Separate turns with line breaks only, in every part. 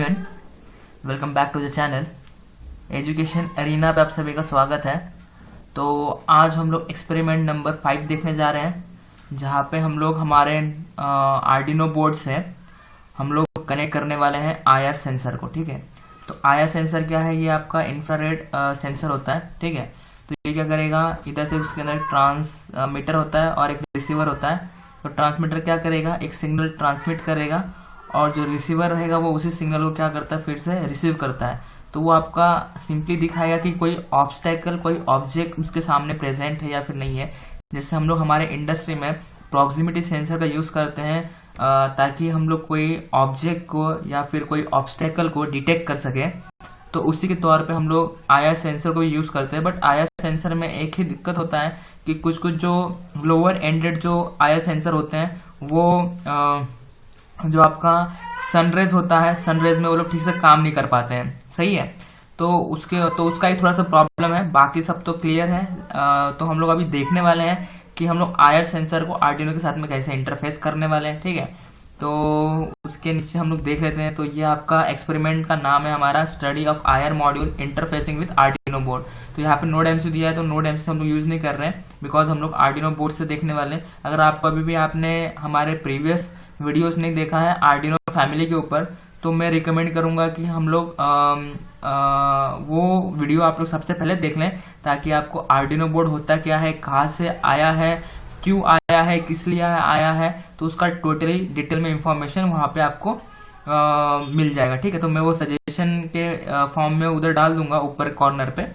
Student, welcome back to the channel. Education arena पे आप सभी का स्वागत है। तो आज हम लोग एक्सपेरिमेंट नंबर 5 देखने जा रहे हैं, जहाँ पे हम लोग हमारे आर्डिनो बोर्ड से हम लोग कनेक्ट करने वाले हैं आईआर सेंसर को। ठीक है, तो आईआर सेंसर क्या है? ये आपका इंफ्रारेड सेंसर होता है। ठीक है, तो ये क्या करेगा, इधर से उसके अंदर ट्रांसमीटर होता है और एक रिसीवर होता है। तो ट्रांसमीटर क्या करेगा, एक सिग्नल ट्रांसमिट करेगा और जो रिसीवर रहेगा वो उसी सिग्नल को क्या करता है, फिर से रिसीव करता है। तो वो आपका सिंपली दिखाएगा कि कोई ऑब्स्टेकल, कोई ऑब्जेक्ट उसके सामने प्रेजेंट है या फिर नहीं है। जैसे हम लोग हमारे इंडस्ट्री में प्रॉक्सिमिटी सेंसर का यूज करते हैं ताकि हम लोग कोई ऑब्जेक्ट को या फिर कोई ऑब्स्टेकल को डिटेक्ट कर सके। तो उसी के तौर पे हम लोग आईआर सेंसर को यूज करते हैं। बट आईआर सेंसर में एक ही दिक्कत होता है कि कुछ कुछ जो लोअर एंडेड जो आईआर सेंसर होते हैं वो जो आपका सनरेज होता है, सनरेज में वो लोग ठीक से काम नहीं कर पाते हैं। सही है, तो उसका ही थोड़ा सा प्रॉब्लम है, बाकी सब तो क्लियर है। तो हम लोग अभी देखने वाले हैं कि हम लोग आईआर सेंसर को आर्डिनो के साथ में कैसे इंटरफेस करने वाले हैं। ठीक है, तो उसके नीचे हम लोग देख लेते हैं। तो ये आपका एक्सपेरिमेंट का नाम है हमारा, study of IR module interfacing with Arduino board. तो यहाँ पे नोड एमसी दिया है, तो नोड एमसी हम लोग यूज नहीं कर रहे हैं बिकॉज हम लोग आर्डिनो बोर्ड से देखने वाले हैं। अगर आप अभी भी आपने हमारे प्रीवियस वीडियोस नहीं देखा है आर्डिनो फैमिली के ऊपर, तो मैं रिकमेंड करूंगा कि हम लोग वो वीडियो आप लोग सबसे पहले देख लें, ताकि आपको आर्डिनो बोर्ड होता क्या है, कहाँ से आया है, क्यों आया है, किस लिए आया है, तो उसका टोटली डिटेल में इंफॉर्मेशन वहां पे आपको मिल जाएगा। ठीक है, तो मैं वो सजेशन के फॉर्म में उधर डाल दूंगा ऊपर कॉर्नर पे।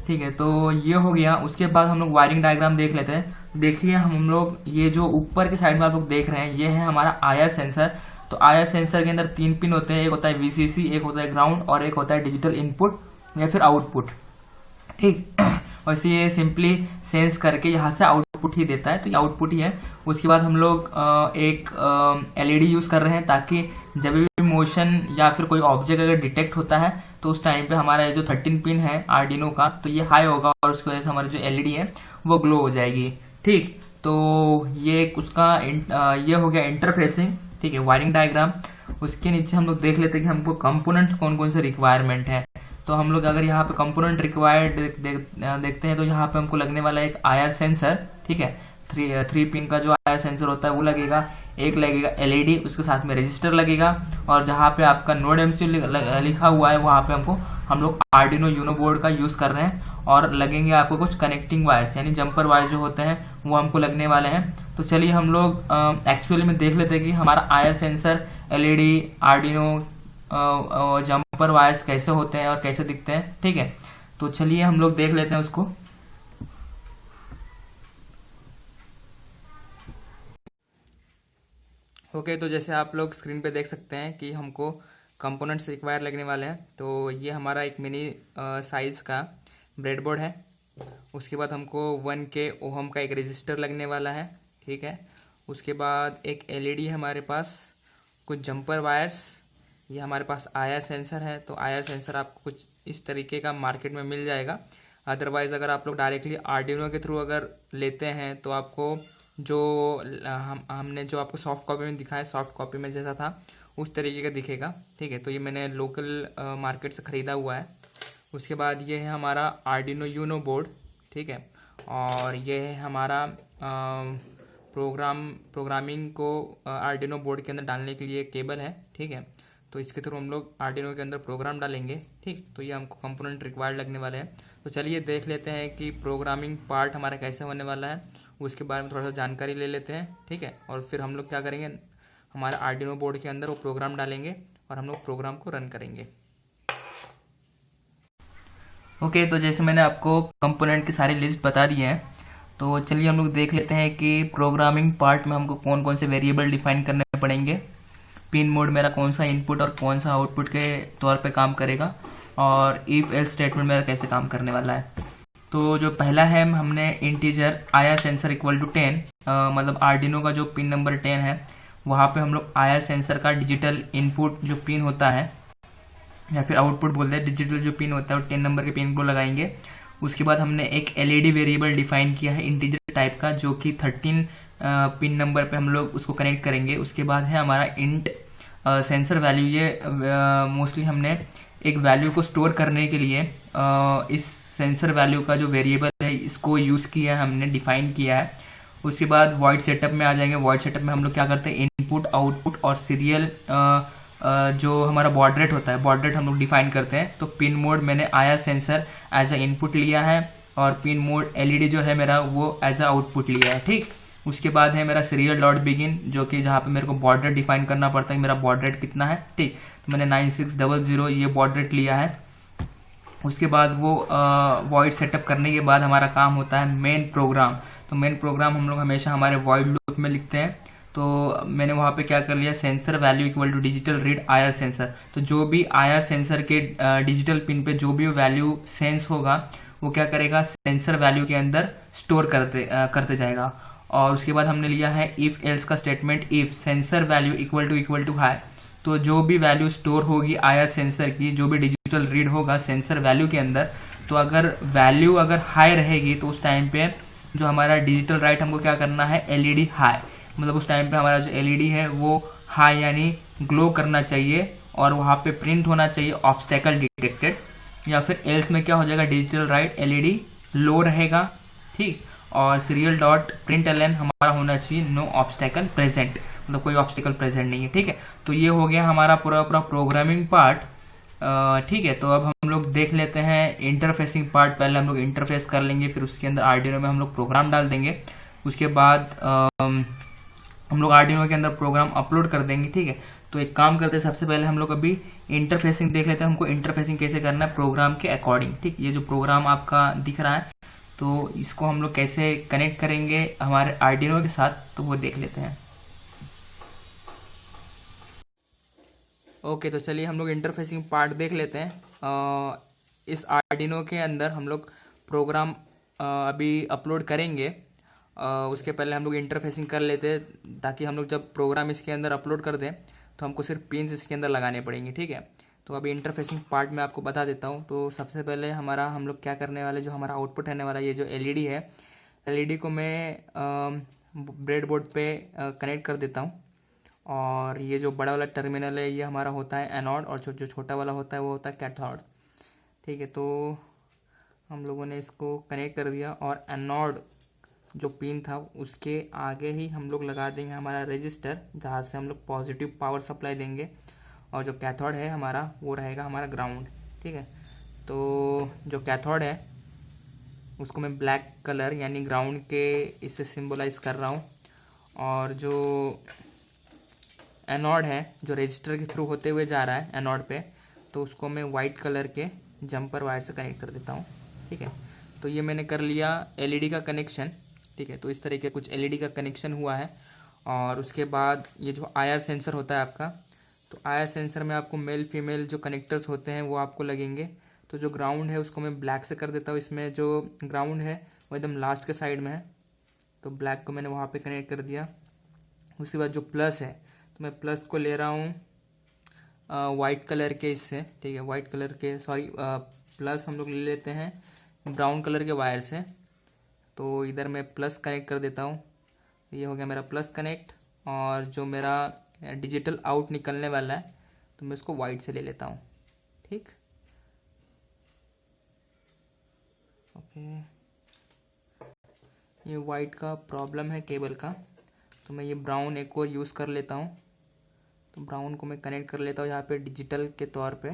ठीक है, तो ये हो गया। उसके बाद हम लोग वायरिंग डायग्राम देख लेते हैं। देखिए हम लोग ये जो ऊपर के साइड में आप लोग देख रहे हैं, ये है हमारा आईआर सेंसर। तो आईआर सेंसर के अंदर 3 पिन होते हैं, एक होता है वीसीसी, एक होता है ग्राउंड और एक होता है डिजिटल इनपुट या फिर आउटपुट। ठीक, और इसे ये सिंपली सेंस करके यहाँ से आउटपुट ही देता है, तो ये आउटपुट ही है। उसके बाद हम लोग एक एलईडी यूज कर रहे हैं ताकि जब भी मोशन या फिर कोई ऑब्जेक्ट अगर डिटेक्ट होता है तो उस टाइम पे हमारा जो 13 पिन है आर्डिनो का, तो ये हाई होगा और उसकी वजह से हमारी जो एलईडी है वो ग्लो हो जाएगी। ठीक, तो ये उसका ये हो गया इंटरफेसिंग। ठीक है, वायरिंग डायग्राम। उसके नीचे हम लोग देख लेते हैं कि हमको कंपोनेंट्स कौन कौन से रिक्वायरमेंट है। तो हम लोग अगर यहाँ पे कंपोनेंट रिक्वायर्ड देखते हैं, तो यहाँ पे हमको लगने वाला एक आईआर सेंसर। ठीक है, 3 पिन का जो आईआर सेंसर होता है वो लगेगा, एक लगेगा एलईडी, उसके साथ में रजिस्टर लगेगा, और जहाँ पे आपका नोड एमसी लिखा हुआ है वहां पे हम लोग आर्डिनो यूनो बोर्ड का यूज कर रहे हैं। और लगेंगे आपको कुछ कनेक्टिंग वायर्स, यानी जंपर वायर जो होते हैं वो हमको लगने वाले हैं। तो चलिए हम लोग एक्चुअली में देख लेते हैं कि हमारा IR sensor, LED, Arduino, jumper wires कैसे होते हैं और कैसे दिखते हैं। ठीक है, तो चलिए हम लोग देख लेते हैं उसको। ओके, तो जैसे आप लोग स्क्रीन पे देख सकते हैं कि हमको कंपोनेंट्स रिक्वायर लगने वाले हैं। तो ये हमारा एक मिनी साइज का ब्रेडबोर्ड है। उसके बाद हमको 1K ओहम का एक रजिस्टर लगने वाला है। ठीक है, उसके बाद एक एलईडी है हमारे पास, कुछ जंपर वायर्स, ये हमारे पास आईआर सेंसर है। तो आईआर सेंसर आपको कुछ इस तरीके का मार्केट में मिल जाएगा। अदरवाइज अगर आप लोग डायरेक्टली आर्डिनो के थ्रू अगर लेते हैं तो आपको जो हमने जो आपको सॉफ्ट कॉपी में दिखाया, सॉफ्ट कॉपी में जैसा था उस तरीके का दिखेगा। ठीक है, तो ये मैंने लोकल मार्केट से ख़रीदा हुआ है। उसके बाद ये है हमारा आर्डिनो यूनो बोर्ड। ठीक है, और ये है हमारा प्रोग्रामिंग को आर्डिनो बोर्ड के अंदर डालने के लिए केबल है। ठीक है, तो इसके थ्रू हम लोग आर्डिनो के अंदर प्रोग्राम डालेंगे। ठीक, तो ये हमको कंपोनेंट रिक्वायर्ड लगने वाले हैं। तो चलिए देख लेते हैं कि प्रोग्रामिंग पार्ट हमारा कैसे होने वाला है, उसके बारे में थोड़ा सा जानकारी ले लेते हैं। ठीक है, और फिर हम लोग क्या करेंगे, हमारे आर्डिनो बोर्ड के अंदर वो प्रोग्राम डालेंगे और हम लोग प्रोग्राम को रन करेंगे। ओके, तो जैसे मैंने आपको कंपोनेंट की सारी लिस्ट बता दी है, तो चलिए हम लोग देख लेते हैं कि प्रोग्रामिंग पार्ट में हमको कौन कौन से वेरिएबल डिफाइन करने पड़ेंगे, पिन मोड मेरा कौन सा इनपुट और कौन सा आउटपुट के तौर पे काम करेगा, और इफ एल्स स्टेटमेंट मेरा कैसे काम करने वाला है। तो जो पहला है, हमने integer IR sensor equal to 10, मतलब आर्डिनो का जो पिन नंबर 10 है वहाँ पे हम लोग आईआर सेंसर का डिजिटल इनपुट जो पिन होता है या फिर आउटपुट बोलते हैं, डिजिटल जो पिन होता है वो 10 नंबर के पिन को लगाएंगे। उसके बाद हमने एक एलईडी वेरिएबल डिफाइन किया है इंटीजर टाइप का, जो कि 13 पिन नंबर पे हम लोग उसको कनेक्ट करेंगे। उसके बाद है हमारा इंट सेंसर वैल्यू, ये मोस्टली हमने एक वैल्यू को स्टोर करने के लिए इस सेंसर वैल्यू का जो वेरिएबल है इसको यूज़ किया है, हमने डिफाइन किया है। उसके बाद वॉइड सेटअप में आ जाएंगे। वॉइड सेटअप में हम लोग क्या करते हैं, इनपुट आउटपुट और सीरियल जो हमारा बॉड रेट होता है, बॉड रेट हम लोग डिफाइन करते हैं। तो पिन मोड मैंने आया सेंसर एज अ इनपुट लिया है और पिन मोड एलईडी जो है मेरा वो एज अ आउटपुट लिया है, ठीक। उसके बाद है मेरा सीरियल डॉट बिगिन, जो कि जहाँ पे मेरे को बॉड रेट डिफाइन करना पड़ता है, मेरा बॉड रेट कितना है, ठीक। तो मैंने 9600 ये बॉड रेट लिया है। उसके बाद वो वॉइड सेटअप करने के बाद हमारा काम होता है मेन प्रोग्राम। तो मेन प्रोग्राम हम लोग हमेशा हमारे वॉइड लूप में लिखते हैं। तो मैंने वहाँ पे क्या कर लिया, sensor value equal to digital read IR sensor. तो जो भी आईआर सेंसर के डिजिटल पिन पे जो भी वैल्यू सेंस होगा वो क्या करेगा, सेंसर वैल्यू के अंदर स्टोर करते जाएगा। और उसके बाद हमने लिया है इफ एल्स का statement, if sensor value equal to high. तो जो भी वैल्यू स्टोर होगी आईआर सेंसर की, जो भी डिजिटल रीड होगा सेंसर वैल्यू के अंदर, तो अगर वैल्यू अगर हाई रहेगी तो उस टाइम पे जो हमारा डिजिटल राइट हमको क्या करना है, एलईडी हाई, मतलब उस टाइम पे हमारा जो एलईडी है वो हाई यानी ग्लो करना चाहिए और वहाँ पे प्रिंट होना चाहिए ऑब्स्टेकल डिटेक्टेड। या फिर एल्स में क्या हो जाएगा, डिजिटल राइट एलईडी लो रहेगा, ठीक। और सीरियल डॉट प्रिंट एलएन हमारा होना चाहिए नो ऑब्स्टेकल प्रेजेंट, मतलब कोई ऑब्स्टेकल प्रेजेंट नहीं है, ठीक है। तो ये हो गया हमारा पूरा प्रोग्रामिंग पार्ट, ठीक है। तो अब हम लोग देख लेते हैं इंटरफेसिंग पार्ट। पहले हम लोग इंटरफेस कर लेंगे, फिर उसके अंदर आर्डिनो में हम लोग प्रोग्राम डाल देंगे। उसके बाद हम लोग आर्डिनो के अंदर प्रोग्राम अपलोड कर देंगे, ठीक है। तो एक काम करते हैं, सबसे पहले हम लोग अभी इंटरफेसिंग देख लेते हैं, हमको इंटरफेसिंग कैसे करना है प्रोग्राम के अकॉर्डिंग, ठीक। ये जो प्रोग्राम आपका दिख रहा है तो इसको हम लोग कैसे कनेक्ट करेंगे हमारे आर्डिनो के साथ, तो वो देख लेते हैं। ओके, तो चलिए हम लोग इंटरफेसिंग पार्ट देख लेते हैं। इस आर्डिनो के अंदर हम लोग प्रोग्राम अभी अपलोड करेंगे। उसके पहले हम लोग इंटरफेसिंग कर लेते हैं, ताकि हम लोग जब प्रोग्राम इसके अंदर अपलोड कर दें तो हमको सिर्फ पिन्स इसके अंदर लगाने पड़ेंगे, ठीक है। तो अभी इंटरफेसिंग पार्ट में आपको बता देता हूँ। तो सबसे पहले हम लोग क्या करने वाले, जो हमारा आउटपुट रहने वाला ये जो एलईडी है, एलईडी को मैं ब्रेड बोर्ड पे कनेक्ट कर देता हूँ। और ये जो बड़ा वाला टर्मिनल है ये हमारा होता है एनोड, और जो छोटा वाला होता है वो होता है कैथोड, ठीक है। तो हम लोगों ने इसको कनेक्ट कर दिया और एनोड जो पिन था उसके आगे ही हम लोग लगा देंगे हमारा रजिस्टर, जहाँ से हम लोग पॉजिटिव पावर सप्लाई देंगे। और जो कैथोड है हमारा वो रहेगा हमारा ग्राउंड, ठीक है। तो जो कैथोड है उसको मैं ब्लैक कलर यानी ग्राउंड के इससे सिंबलाइज कर रहा हूँ। और जो एनोड है जो रजिस्टर के थ्रू होते हुए जा रहा है एनोड पे, तो उसको मैं वाइट कलर के जंपर वायर से कनेक्ट कर देता हूँ, ठीक है। तो ये मैंने कर लिया एलईडी का कनेक्शन, ठीक है। तो इस तरह के कुछ एलईडी का कनेक्शन हुआ है। और उसके बाद ये जो आईआर सेंसर होता है आपका, तो आईआर सेंसर में आपको मेल फीमेल जो कनेक्टर्स होते हैं वो आपको लगेंगे। तो जो ग्राउंड है उसको मैं ब्लैक से कर देता हूँ। इसमें जो ग्राउंड है वो एकदम लास्ट के साइड में है, तो ब्लैक को मैंने वहाँ पे कनेक्ट कर दिया। उसके बाद जो प्लस है तो मैं प्लस को ले रहा हूँ वाइट कलर के इससे, ठीक है। वाइट कलर के प्लस हम लोग ले लेते हैं ब्राउन कलर के वायर से। तो इधर मैं प्लस कनेक्ट कर देता हूँ, ये हो गया मेरा प्लस कनेक्ट। और जो मेरा डिजिटल आउट निकलने वाला है तो मैं इसको वाइट से ले लेता हूँ, ठीक। ओके, ये वाइट का प्रॉब्लम है केबल का, तो मैं ये ब्राउन एक और यूज़ कर लेता हूँ। तो ब्राउन को मैं कनेक्ट कर लेता हूँ यहाँ पे डिजिटल के तौर पे।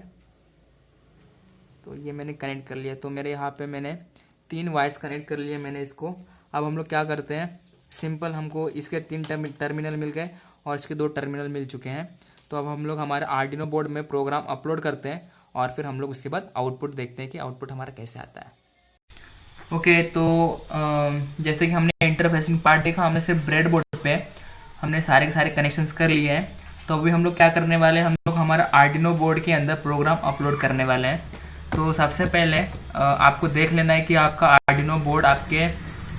तो ये मैंने कनेक्ट कर लिया। तो मेरे यहाँ पे मैंने 3 वायर्स कनेक्ट कर लिए मैंने इसको। अब हम लोग क्या करते हैं, सिंपल हमको इसके 3 टर्मिनल मिल गए और इसके 2 टर्मिनल मिल चुके हैं। तो अब हम लोग हमारे आर्डिनो बोर्ड में प्रोग्राम अपलोड करते हैं और फिर हम लोग उसके बाद आउटपुट देखते हैं कि आउटपुट हमारा कैसे आता है। ओके, तो जैसे कि हमने इंटरफेसिंग पार्ट देखा, हमने सिर्फ ब्रेड बोर्ड पे हमने सारे के सारे कनेक्शंस कर लिए हैं। तो अभी हम लोग क्या करने वाले हैं, हम लोग हमारा आर्डिनो बोर्ड के अंदर प्रोग्राम अपलोड करने वाले हैं। तो सबसे पहले आपको देख लेना है कि आपका आर्डिनो बोर्ड आपके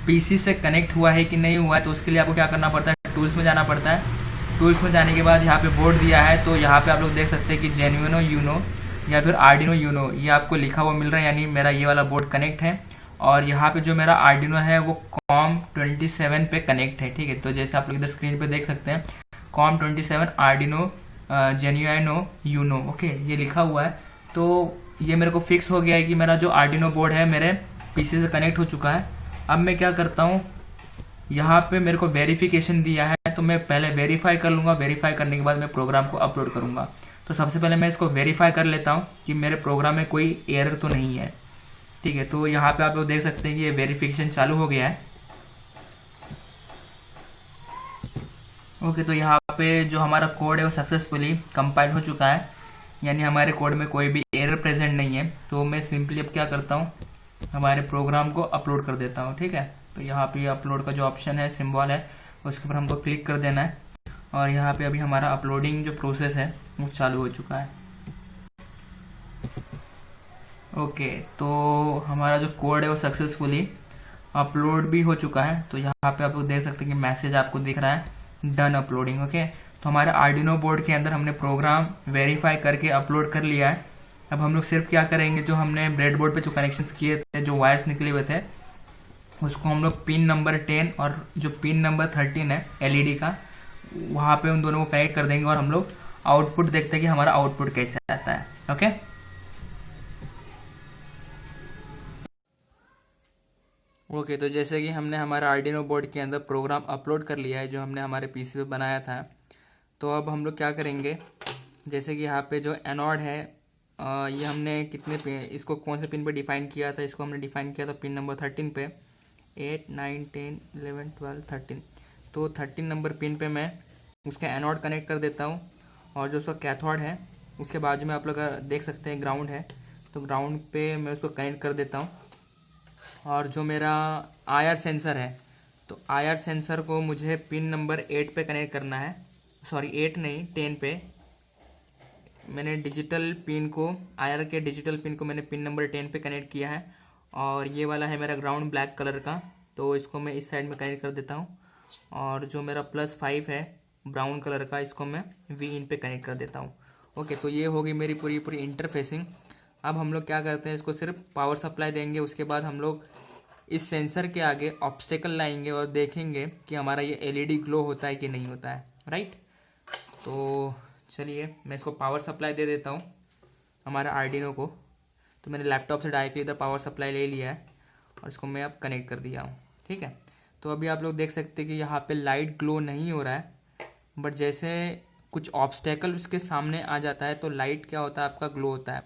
पीसी से कनेक्ट हुआ है कि नहीं हुआ है। तो उसके लिए आपको क्या करना पड़ता है, टूल्स में जाना पड़ता है। टूल्स में जाने के बाद यहाँ पे बोर्ड दिया है, तो यहाँ पे आप लोग देख सकते हैं कि जेन्युइनो यूनो या फिर आर्डिनो यूनो ये आपको लिखा हुआ मिल रहा है, यानी मेरा ये वाला बोर्ड कनेक्ट है। और यहाँ पे जो मेरा आर्डिनो है वो COM27 पे कनेक्ट है, ठीक है। तो जैसे आप लोग इधर स्क्रीन पे देख सकते हैं COM27 आर्डिनो जेन्युइनो यूनो, ओके, ये लिखा हुआ है। तो ये मेरे को फिक्स हो गया है कि मेरा जो आर्डिनो बोर्ड है मेरे पीसी से कनेक्ट हो चुका है। अब मैं क्या करता हूँ, यहाँ पे मेरे को वेरिफिकेशन दिया है, तो मैं पहले वेरीफाई कर लूंगा। वेरीफाई करने के बाद मैं प्रोग्राम को अपलोड करूंगा। तो सबसे पहले मैं इसको वेरीफाई कर लेता हूँ कि मेरे प्रोग्राम में कोई एरर तो नहीं है। ठीक है, तो यहाँ पे आप लोग देख सकते हैं कि ये वेरिफिकेशन चालू हो गया है। ओके, तो यहाँ पे जो हमारा कोड है वो सक्सेसफुली कंपाइल हो चुका है, यानी हमारे कोड में कोई भी एरर प्रेजेंट नहीं है। तो मैं सिंपली अब क्या करता हूँ, हमारे प्रोग्राम को अपलोड कर देता हूँ। ठीक है, तो यहाँ पे अपलोड का जो ऑप्शन है, सिंबल है, उसके ऊपर हमको क्लिक कर देना है। और यहाँ पे अभी हमारा अपलोडिंग जो प्रोसेस है वो चालू हो चुका है। ओके, तो हमारा जो कोड है वो सक्सेसफुली अपलोड भी हो चुका है। तो यहाँ पे आप लोग देख सकते हैं कि मैसेज आपको दिख रहा है, डन अपलोडिंग। ओके, तो हमारे आर्डिनो बोर्ड के अंदर हमने प्रोग्राम वेरीफाई करके अपलोड कर लिया है। अब हम लोग सिर्फ क्या करेंगे, जो हमने ब्रेडबोर्ड पे जो कनेक्शंस किए थे, जो वायर्स निकले हुए थे, उसको हम लोग पिन नंबर 10 और जो पिन नंबर 13 है एलईडी का, वहां पे उन दोनों को कनेक्ट कर देंगे और हम लोग आउटपुट देखते हैं कि हमारा आउटपुट कैसे आता है। ओके, ओके, तो जैसे कि हमने हमारा आर्डिनो बोर्ड के अंदर प्रोग्राम अपलोड कर लिया है जो हमने हमारे पीसी पे बनाया था। तो अब हम लोग क्या करेंगे, जैसे कि यहाँ पे जो एनोड है, ये हमने इसको कौन से पिन पे डिफाइन किया था, इसको हमने डिफाइन किया था पिन नंबर 13 पे, 8, 9, 10, 11, 12, 13। तो 13 नंबर पिन पे मैं उसका एनोड कनेक्ट कर देता हूँ। और जो उसका कैथोड है उसके बाजू में आप लोग देख सकते हैं ग्राउंड है, तो ग्राउंड पे मैं उसको कनेक्ट कर देता हूँ। और जो मेरा आईआर सेंसर है, तो आईआर सेंसर को मुझे पिन नंबर 8 पे कनेक्ट करना है, सॉरी 8 नहीं 10 पे। मैंने डिजिटल पिन को, आईआर के डिजिटल पिन को मैंने पिन नंबर 10 पे कनेक्ट किया है। और ये वाला है मेरा ग्राउंड ब्लैक कलर का, तो इसको मैं इस साइड में कनेक्ट कर देता हूँ। और जो मेरा +5 है ब्राउन कलर का, इसको मैं वी इन पे कनेक्ट कर देता हूँ। ओके, तो ये होगी मेरी पूरी पूरी इंटरफेसिंग। अब हम लोग क्या करते हैं, इसको सिर्फ पावर सप्लाई देंगे। उसके बाद हम लोग इस सेंसर के आगे ऑब्स्टेकल लाएंगे और देखेंगे कि हमारा ये एलईडी ग्लो होता है कि नहीं होता है, राइट। तो चलिए मैं इसको पावर सप्लाई दे देता हूँ हमारा आर्डिनो को। तो मैंने लैपटॉप से डायरेक्टली इधर पावर सप्लाई ले लिया है और इसको मैं अब कनेक्ट कर दिया हूँ। ठीक है, तो अभी आप लोग देख सकते हैं कि यहाँ पे लाइट ग्लो नहीं हो रहा है, बट जैसे कुछ ऑब्स्टेकल उसके सामने आ जाता है तो लाइट क्या होता है, आपका ग्लो होता है।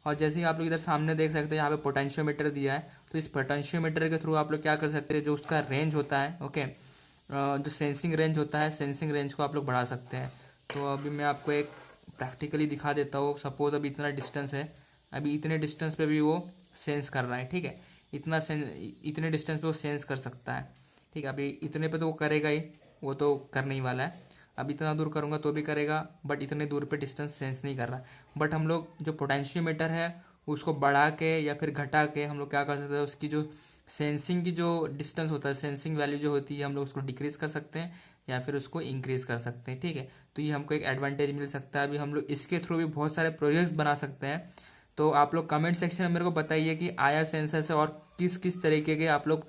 और जैसे ही आप लोग इधर सामने देख सकते हैं, यहाँ पे पोटेंशियोमीटर दिया है, तो इस पोटेंशियोमीटर के थ्रू आप लोग क्या कर सकते हैं, जो उसका रेंज होता है, ओके, जो सेंसिंग रेंज होता है, सेंसिंग रेंज को आप लोग बढ़ा सकते हैं। तो अभी मैं आपको एक प्रैक्टिकली दिखा देता हूँ। सपोज अभी इतना डिस्टेंस है, अभी इतने डिस्टेंस पे भी वो सेंस कर रहा है। ठीक है, इतने डिस्टेंस पे वो सेंस कर सकता है। ठीक है, अभी इतने पे तो वो करेगा ही, वो तो करने ही वाला है। अब इतना दूर करूँगा तो भी करेगा, बट इतने दूर पे डिस्टेंस सेंस नहीं कर रहा। बट हम लोग जो पोटेंशियोमीटर है उसको बढ़ा के या फिर घटा के हम लोग क्या कर सकते हैं, उसकी जो सेंसिंग की जो डिस्टेंस होता है, सेंसिंग वैल्यू जो होती है, हम लोग उसको डिक्रीज कर सकते हैं या फिर उसको इंक्रीज कर सकते हैं। ठीक है, तो ये हमको एक एडवांटेज मिल सकता है। अभी हम लोग इसके थ्रू भी बहुत सारे प्रोजेक्ट्स बना सकते हैं। तो आप लोग कमेंट सेक्शन में मेरे को बताइए कि आईआर सेंसर से और किस किस तरीके के आप लोग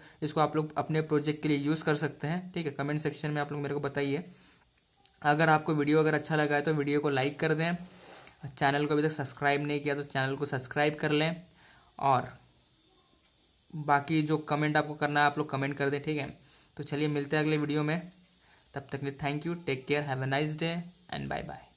अपने प्रोजेक्ट के लिए यूज़ कर सकते हैं। ठीक है, कमेंट सेक्शन में आप लोग मेरे को बताइए। अगर आपको वीडियो अगर अच्छा लगा है तो वीडियो को लाइक कर दें। चैनल को अभी तक सब्सक्राइब नहीं किया तो चैनल को सब्सक्राइब कर लें। और बाकी जो कमेंट आपको करना है आप लोग कमेंट कर दें। ठीक है, तो चलिए मिलते हैं अगले वीडियो में। तब तक के लिए thank you, take care, have a nice day and bye bye.